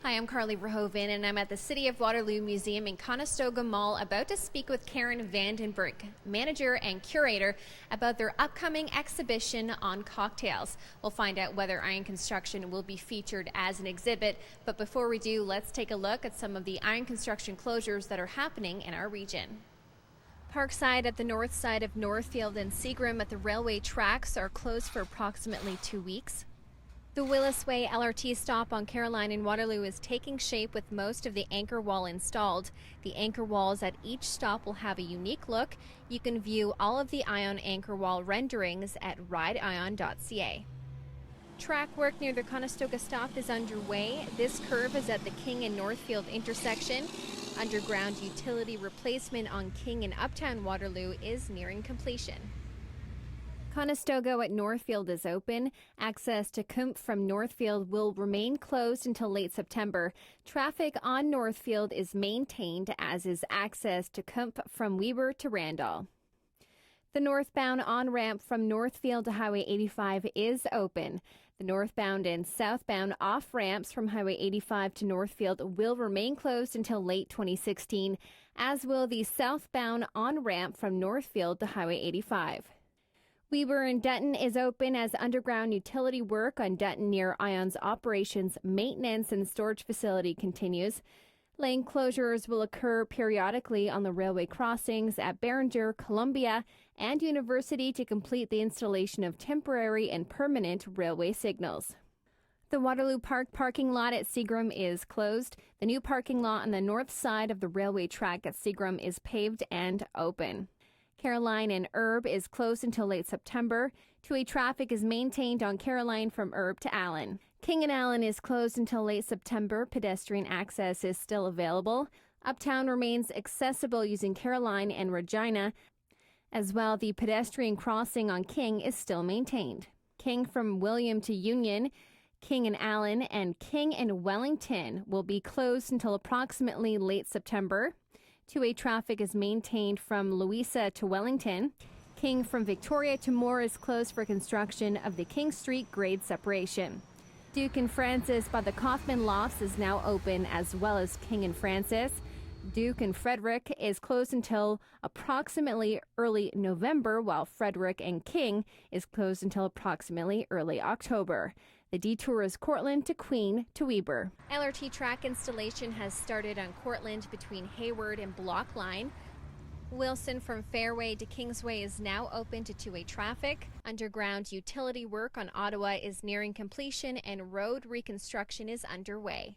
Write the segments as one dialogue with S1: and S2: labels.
S1: Hi, I'm Carly Verhoeven, and I'm at the City of Waterloo Museum in Conestoga Mall about to speak with Karen Vandenbrink, manager and curator, about their upcoming exhibition on cocktails. We'll find out whether Iron Construction will be featured as an exhibit, but before we do, let's take a look at some of the Iron Construction closures that are happening in our region. Parkside at the north side of Northfield and Seagram at the railway tracks are closed for approximately 2 weeks. The Willis Way LRT stop on Caroline in Waterloo is taking shape with most of the anchor wall installed. The anchor walls at each stop will have a unique look. You can view all of the Ion anchor wall renderings at rideion.ca. Track work near the Conestoga stop is underway. This curve is at the King and Northfield intersection. Underground utility replacement on King and Uptown Waterloo is nearing completion. Conestoga at Northfield is open. Access to Kumpf from Northfield will remain closed until late September. Traffic on Northfield is maintained, as is access to Kumpf from Weber to Randall. The northbound on-ramp from Northfield to Highway 85 is open. The northbound and southbound off-ramps from Highway 85 to Northfield will remain closed until late 2016, as will the southbound on-ramp from Northfield to Highway 85. Weber and Dutton is open as underground utility work on Dutton near Ion's operations, maintenance, and storage facility continues. Lane closures will occur periodically on the railway crossings at Barringer, Columbia, and University to complete the installation of temporary and permanent railway signals. The Waterloo Park parking lot at Seagram is closed. The new parking lot on the north side of the railway track at Seagram is paved and open. Caroline and Erb is closed until late September. Two-way traffic is maintained on Caroline from Erb to Allen. King and Allen is closed until late September. Pedestrian access is still available. Uptown remains accessible using Caroline and Regina. As well, the pedestrian crossing on King is still maintained. King from William to Union, King and Allen, and King and Wellington will be closed until approximately late September. Two-way traffic is maintained from Louisa to Wellington. King from Victoria to Moore is closed for construction of the King Street grade separation. Duke and Francis by the Kaufman Lofts is now open, as well as King and Francis. Duke and Frederick is closed until approximately early November, while Frederick and King is closed until approximately early October. The detour is Cortland to Queen to Weber. LRT track installation has started on Cortland between Hayward and Block Line. Wilson from Fairway to Kingsway is now open to two-way traffic. Underground utility work on Ottawa is nearing completion and road reconstruction is underway.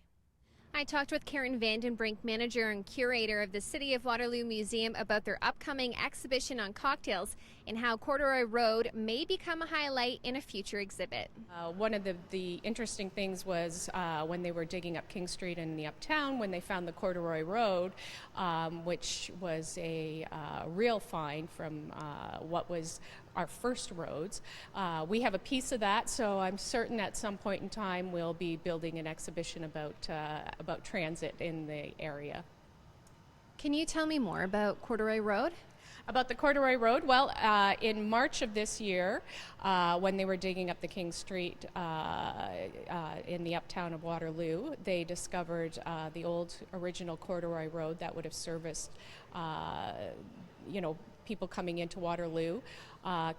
S1: I talked with Karen Vandenbrink, manager and curator of the City of Waterloo Museum, about their upcoming exhibition on cocktails and how Corduroy Road may become a highlight in a future exhibit.
S2: One of the interesting things was when they were digging up King Street in the Uptown, when they found the Corduroy Road, which was a real find from what was our first roads. We have a piece of that, so I'm certain at some point in time we'll be building an exhibition about transit in the area.
S1: Can you tell me more about Corduroy Road?
S2: About the Corduroy Road? Well, in March of this year, when they were digging up the King Street in the Uptown of Waterloo, they discovered the old original Corduroy Road that would have serviced people coming into Waterloo,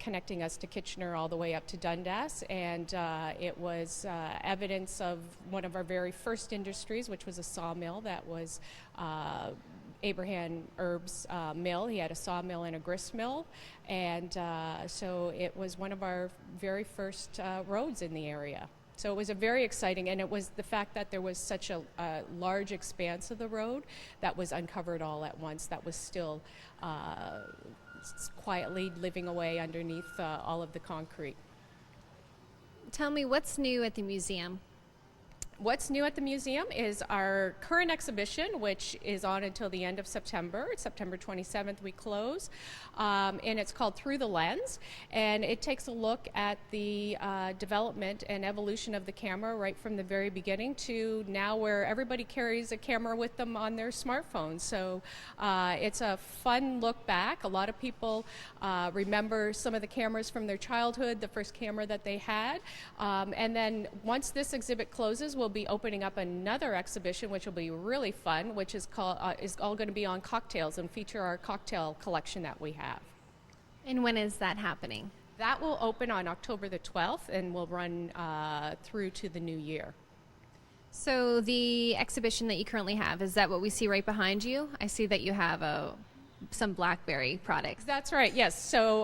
S2: connecting us to Kitchener all the way up to Dundas, and it was evidence of one of our very first industries, which was a sawmill that was Abraham Erb's mill. He had a sawmill and a grist mill, and so it was one of our very first roads in the area. So it was a very exciting, and it was the fact that there was such a large expanse of the road that was uncovered all at once, that was still quietly living away underneath all of the concrete.
S1: Tell me, what's new at the museum?
S2: What's new at the museum is our current exhibition, which is on until the end of September. It's September 27th we close, and it's called Through the Lens, and it takes a look at the development and evolution of the camera right from the very beginning to now, where everybody carries a camera with them on their smartphone. So it's a fun look back. A lot of people remember some of the cameras from their childhood, the first camera that they had, and then once this exhibit closes, we'll we'll be opening up another exhibition, which will be really fun, which is all going to be on cocktails and feature our cocktail collection that we have.
S1: And when is that happening?
S2: That will open on October the 12th and will run through to the new year.
S1: So the exhibition that you currently have, is that what we see right behind you? I see that you have some BlackBerry products.
S2: That's right, yes. So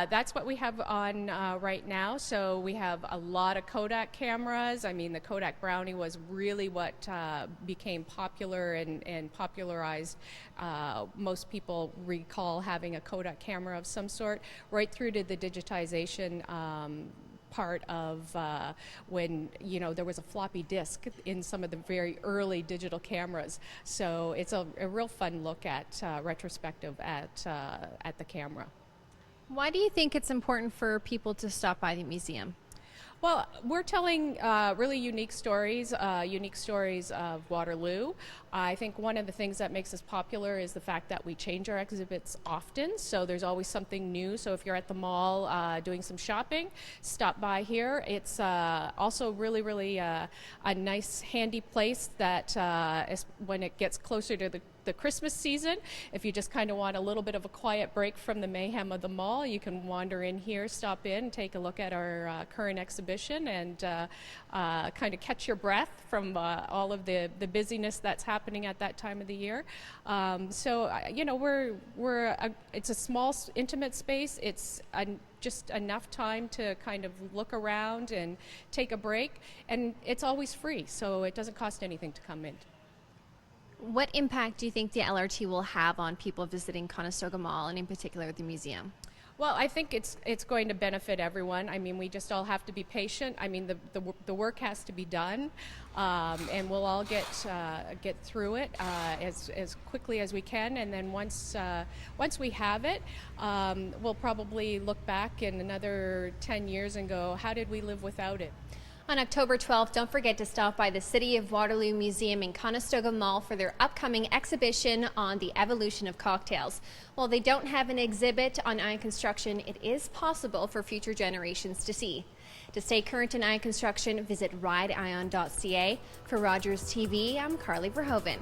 S2: that's what we have on right now. So we have a lot of Kodak cameras. I mean, the Kodak Brownie was really what became popular and popularized. Most people recall having a Kodak camera of some sort, right through to the digitization part of when there was a floppy disk in some of the very early digital cameras. So it's a real fun look at retrospective at the camera.
S1: Why do you think it's important for people to stop by the museum?
S2: Well, we're telling really unique stories of Waterloo. I think one of the things that makes us popular is the fact that we change our exhibits often, so there's always something new. So if you're at the mall doing some shopping, stop by here. It's also really a nice, handy place that when it gets closer to the Christmas season, if you just kind of want a little bit of a quiet break from the mayhem of the mall, you can wander in here, stop in, take a look at our current exhibition, and kind of catch your breath from all of the busyness that's happening at that time of the year. So it's a small, intimate space. It's just enough time to kind of look around and take a break, and it's always free, so it doesn't cost anything to come in.
S1: What impact do you think the LRT will have on people visiting Conestoga Mall, and in particular the museum?
S2: Well, I think it's going to benefit everyone. I mean, we just all have to be patient. I mean, the work has to be done, and we'll all get through it as quickly as we can. And then once we have it, we'll probably look back in another 10 years and go, how did we live without it?
S1: On October 12th, don't forget to stop by the City of Waterloo Museum in Conestoga Mall for their upcoming exhibition on the evolution of cocktails. While they don't have an exhibit on iron construction, it is possible for future generations to see. To stay current in iron construction, visit rideion.ca. For Rogers TV, I'm Carly Verhoeven.